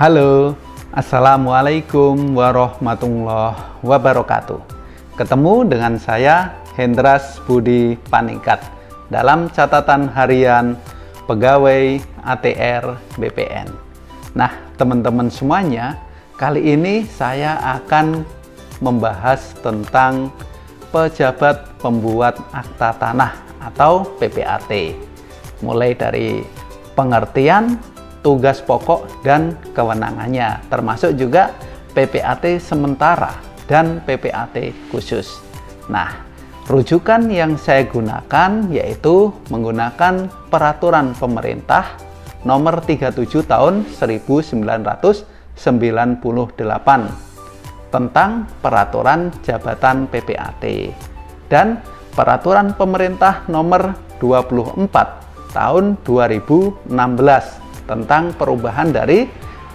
Halo, Assalamualaikum warahmatullahi wabarakatuh. Ketemu dengan saya Hendras Budi Paningkat dalam catatan harian pegawai ATR BPN. Nah, teman-teman semuanya, kali ini saya akan membahas tentang pejabat pembuat akta tanah atau PPAT. Mulai dari pengertian, tugas pokok dan kewenangannya, termasuk juga PPAT sementara dan PPAT khusus. Nah, rujukan yang saya gunakan yaitu menggunakan Peraturan Pemerintah Nomor 37 Tahun 1998 tentang Peraturan Jabatan PPAT dan Peraturan Pemerintah Nomor 24 Tahun 2016 tentang perubahan dari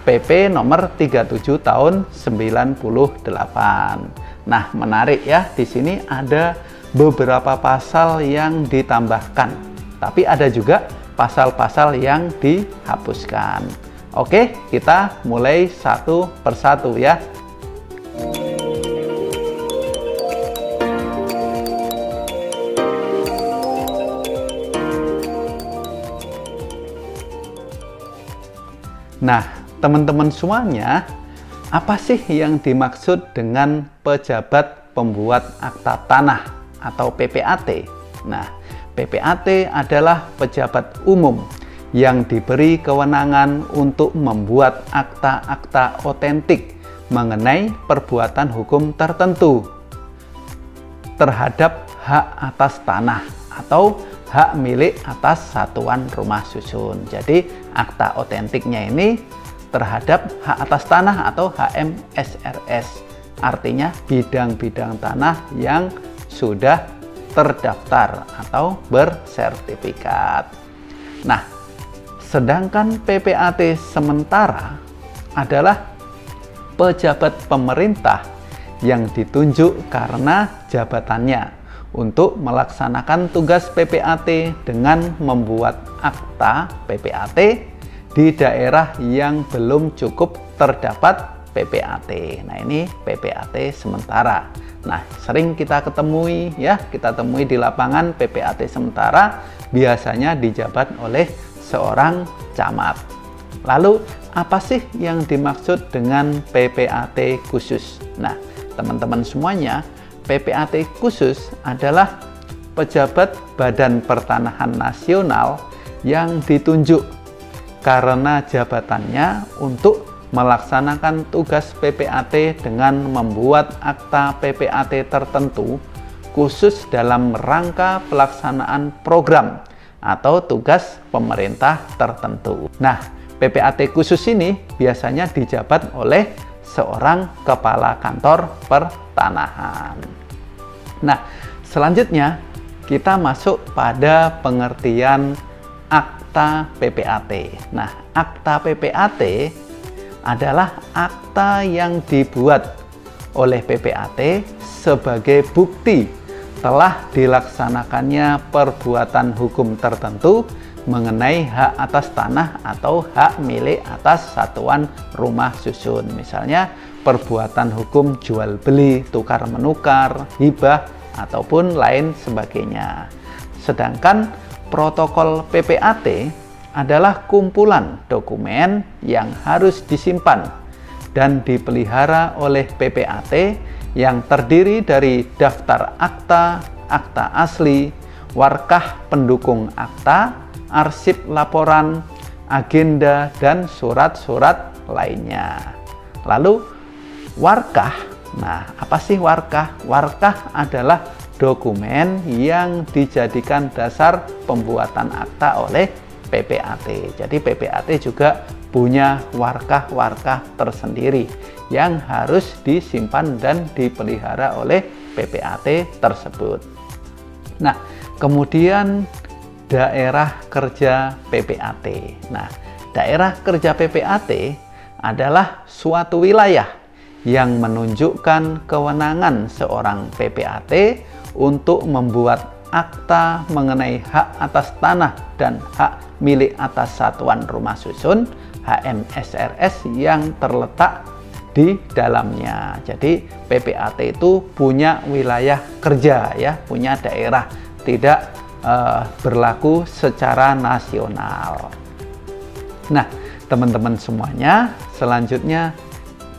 PP nomor 37 tahun 98. Nah, menarik ya, di sini ada beberapa pasal yang ditambahkan, tapi ada juga pasal-pasal yang dihapuskan. Oke, kita mulai satu persatu ya. Nah, teman-teman semuanya, apa sih yang dimaksud dengan pejabat pembuat akta tanah atau PPAT? Nah, PPAT adalah pejabat umum yang diberi kewenangan untuk membuat akta-akta otentik mengenai perbuatan hukum tertentu terhadap hak atas tanah atau hak milik atas satuan rumah susun. Jadi akta otentiknya ini terhadap hak atas tanah atau HMSRS, artinya bidang-bidang tanah yang sudah terdaftar atau bersertifikat. Nah, sedangkan PPAT sementara adalah pejabat pemerintah yang ditunjuk karena jabatannya untuk melaksanakan tugas PPAT dengan membuat akta PPAT di daerah yang belum cukup terdapat PPAT. Nah, ini PPAT sementara. Nah, sering kita ketemui ya, kita temui di lapangan PPAT sementara biasanya dijabat oleh seorang camat. Lalu, apa sih yang dimaksud dengan PPAT khusus? Nah, teman-teman semuanya, PPAT khusus adalah pejabat Badan Pertanahan Nasional yang ditunjuk karena jabatannya untuk melaksanakan tugas PPAT dengan membuat akta PPAT tertentu khusus dalam rangka pelaksanaan program atau tugas pemerintah tertentu. Nah, PPAT khusus ini biasanya dijabat oleh seorang kepala kantor pertanahan. Nah, selanjutnya kita masuk pada pengertian akta PPAT. Nah, akta PPAT adalah akta yang dibuat oleh PPAT sebagai bukti telah dilaksanakannya perbuatan hukum tertentu mengenai hak atas tanah atau hak milik atas satuan rumah susun. Misalnya perbuatan hukum jual beli, tukar menukar, hibah, ataupun lain sebagainya. Sedangkan protokol PPAT adalah kumpulan dokumen yang harus disimpan dan dipelihara oleh PPAT yang terdiri dari daftar akta, akta asli, warkah pendukung akta, arsip laporan, agenda, dan surat-surat lainnya. Lalu warkah. Nah, apa sih warkah? Warkah adalah dokumen yang dijadikan dasar pembuatan akta oleh PPAT. Jadi PPAT juga punya warkah-warkah tersendiri yang harus disimpan dan dipelihara oleh PPAT tersebut. Nah, kemudian daerah kerja PPAT. Nah, daerah kerja PPAT adalah suatu wilayah yang menunjukkan kewenangan seorang PPAT untuk membuat akta mengenai hak atas tanah dan hak milik atas satuan rumah susun, HMSRS yang terletak di dalamnya. Jadi PPAT itu punya wilayah kerja ya, punya daerah, tidak berlaku secara nasional. Nah, teman-teman semuanya, selanjutnya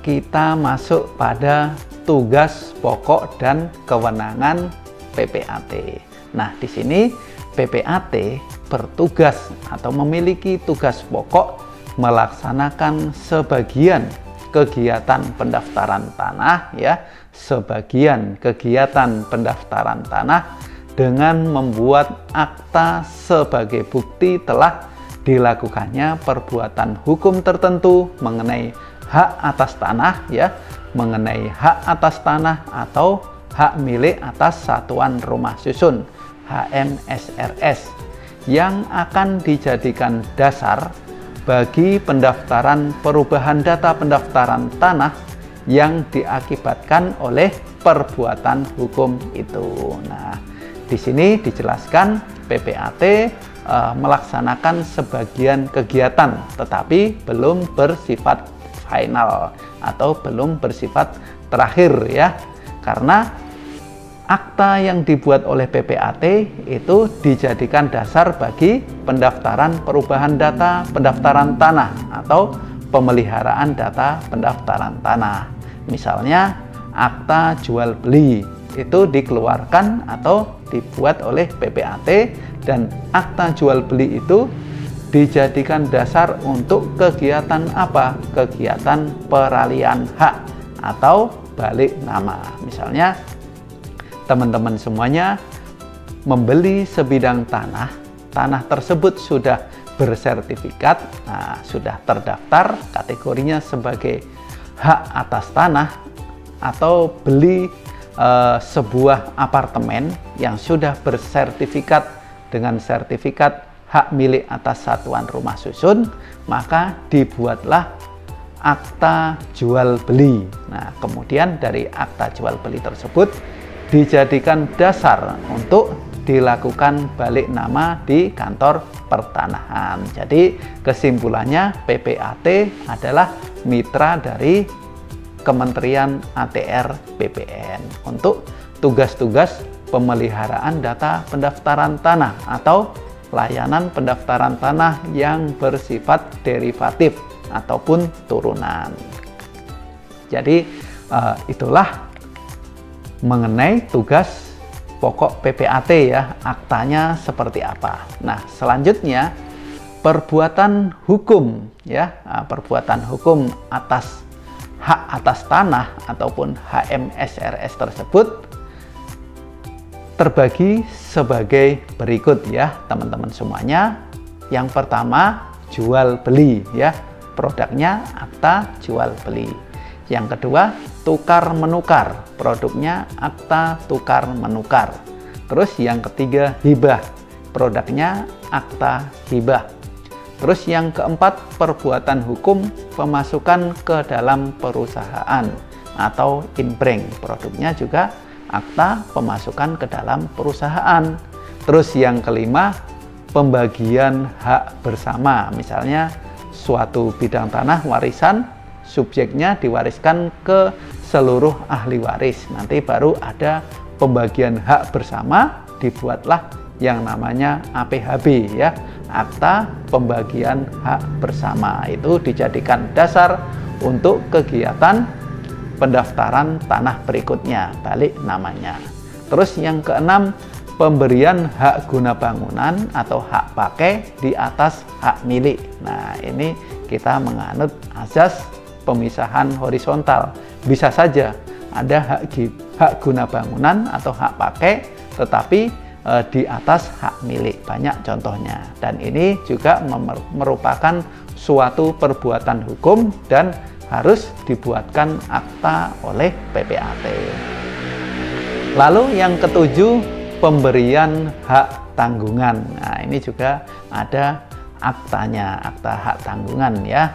kita masuk pada tugas pokok dan kewenangan PPAT. Nah, di sini PPAT bertugas atau memiliki tugas pokok melaksanakan sebagian kegiatan pendaftaran tanah ya, sebagian kegiatan pendaftaran tanah dengan membuat akta sebagai bukti telah dilakukannya perbuatan hukum tertentu mengenai hak atas tanah ya, mengenai hak atas tanah atau hak milik atas satuan rumah susun HMSRS yang akan dijadikan dasar bagi pendaftaran perubahan data pendaftaran tanah yang diakibatkan oleh perbuatan hukum itu. Nah, di sini dijelaskan PPAT melaksanakan sebagian kegiatan tetapi belum bersifat final atau belum bersifat terakhir ya, karena akta yang dibuat oleh PPAT itu dijadikan dasar bagi pendaftaran perubahan data pendaftaran tanah atau pemeliharaan data pendaftaran tanah. Misalnya akta jual beli itu dikeluarkan atau dibuat oleh PPAT, dan akta jual beli itu dijadikan dasar untuk kegiatan apa? Kegiatan peralihan hak atau balik nama. Misalnya teman-teman semuanya membeli sebidang tanah, tanah tersebut sudah bersertifikat, nah, sudah terdaftar kategorinya sebagai hak atas tanah, atau beli sebuah apartemen yang sudah bersertifikat dengan sertifikat hak milik atas satuan rumah susun, maka dibuatlah akta jual beli. Nah, kemudian dari akta jual beli tersebut dijadikan dasar untuk dilakukan balik nama di kantor pertanahan. Jadi kesimpulannya PPAT adalah mitra dari Kementerian ATR BPN untuk tugas-tugas pemeliharaan data pendaftaran tanah atau layanan pendaftaran tanah yang bersifat derivatif ataupun turunan. Jadi itulah mengenai tugas pokok PPAT ya, aktanya seperti apa. Nah, selanjutnya perbuatan hukum ya, perbuatan hukum atas hak atas tanah ataupun HMSRS tersebut terbagi sebagai berikut ya, teman-teman semuanya. Yang pertama, jual beli ya, produknya akta jual beli. Yang kedua, tukar menukar, produknya akta tukar menukar. Terus yang ketiga, hibah, produknya akta hibah. Terus yang keempat, perbuatan hukum pemasukan ke dalam perusahaan atau inbrank, produknya juga akta pemasukan ke dalam perusahaan. Terus yang kelima, pembagian hak bersama, misalnya suatu bidang tanah warisan, subjeknya diwariskan ke seluruh ahli waris, nanti baru ada pembagian hak bersama, dibuatlah yang namanya APHB ya, akta pembagian hak bersama. Itu dijadikan dasar untuk kegiatan pendaftaran tanah berikutnya, balik namanya. Terus yang keenam, pemberian hak guna bangunan atau hak pakai di atas hak milik. Nah, ini kita menganut azas pemisahan horizontal. Bisa saja ada hak guna bangunan atau hak pakai tetapi di atas hak milik, banyak contohnya. Dan ini juga merupakan suatu perbuatan hukum dan harus dibuatkan akta oleh PPAT. Lalu yang ketujuh, pemberian hak tanggungan. Nah, ini juga ada aktanya, akta hak tanggungan ya,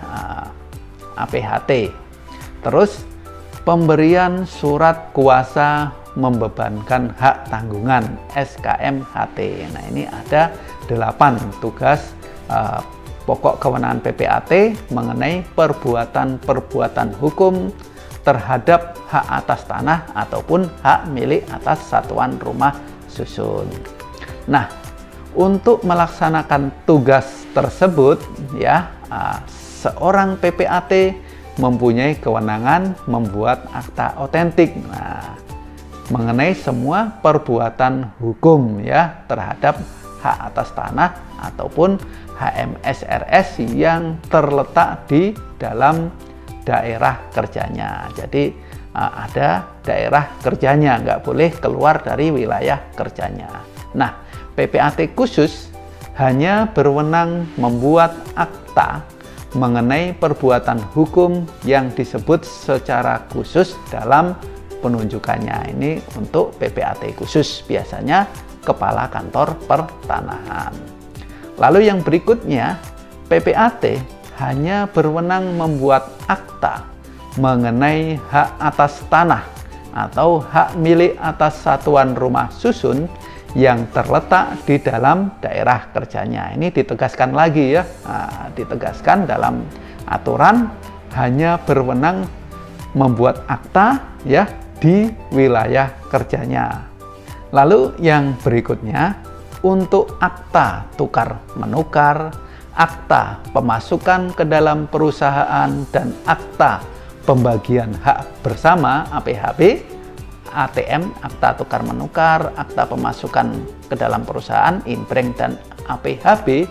APHT. Terus pemberian surat kuasa membebankan hak tanggungan, SKMHT. Nah, ini ada 8 tugas pokok kewenangan PPAT mengenai perbuatan-perbuatan hukum terhadap hak atas tanah ataupun hak milik atas satuan rumah susun. Nah, untuk melaksanakan tugas tersebut ya, seorang PPAT mempunyai kewenangan membuat akta otentik mengenai semua perbuatan hukum ya terhadap hak atas tanah ataupun HMSRS yang terletak di dalam daerah kerjanya. Jadi ada daerah kerjanya, nggak boleh keluar dari wilayah kerjanya. Nah, PPAT khusus hanya berwenang membuat akta mengenai perbuatan hukum yang disebut secara khusus dalam penunjukannya. Ini untuk PPAT khusus, biasanya Kepala Kantor Pertanahan. Lalu yang berikutnya, PPAT hanya berwenang membuat akta mengenai hak atas tanah atau hak milik atas satuan rumah susun yang terletak di dalam daerah kerjanya. Ini ditegaskan lagi ya, ditegaskan dalam aturan hanya berwenang membuat akta ya di wilayah kerjanya. Lalu yang berikutnya, untuk akta tukar menukar, akta pemasukan ke dalam perusahaan, dan akta pembagian hak bersama APHB, ATM, akta tukar menukar, akta pemasukan ke dalam perusahaan, impreng, dan APHB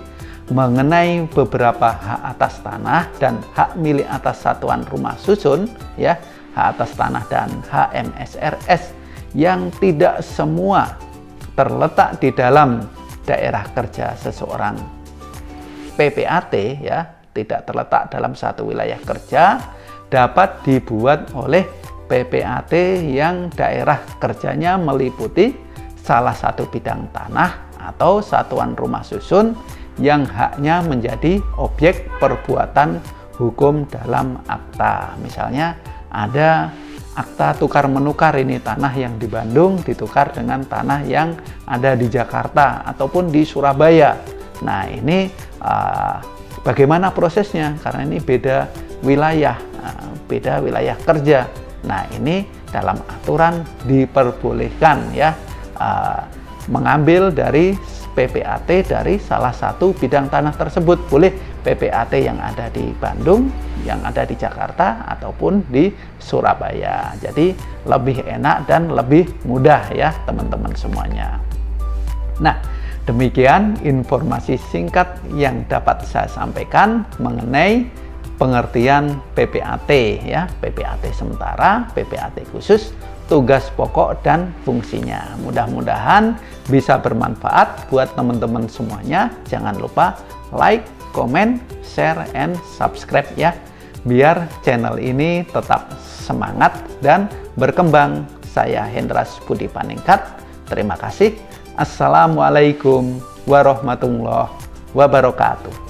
mengenai beberapa hak atas tanah dan hak milik atas satuan rumah susun ya, hak atas tanah dan HMSRS yang tidak semua terletak di dalam daerah kerja seseorang PPAT ya, tidak terletak dalam satu wilayah kerja, dapat dibuat oleh PPAT yang daerah kerjanya meliputi salah satu bidang tanah atau satuan rumah susun yang haknya menjadi objek perbuatan hukum dalam akta. Misalnya ada akta tukar menukar, ini tanah yang di Bandung ditukar dengan tanah yang ada di Jakarta ataupun di Surabaya. Nah, ini bagaimana prosesnya? Karena ini beda wilayah kerja. Nah, ini dalam aturan diperbolehkan ya mengambil dari PPAT dari salah satu bidang tanah tersebut. Boleh PPAT yang ada di Bandung, yang ada di Jakarta, ataupun di Surabaya. Jadi lebih enak dan lebih mudah ya teman-teman semuanya. Nah, demikian informasi singkat yang dapat saya sampaikan mengenai pengertian PPAT ya, PPAT sementara, PPAT khusus, tugas pokok dan fungsinya. Mudah-mudahan bisa bermanfaat buat teman-teman semuanya. Jangan lupa like, comment, share, and subscribe ya, biar channel ini tetap semangat dan berkembang. Saya Hendras Budi Paningkat. Terima kasih. Assalamualaikum warahmatullahi wabarakatuh.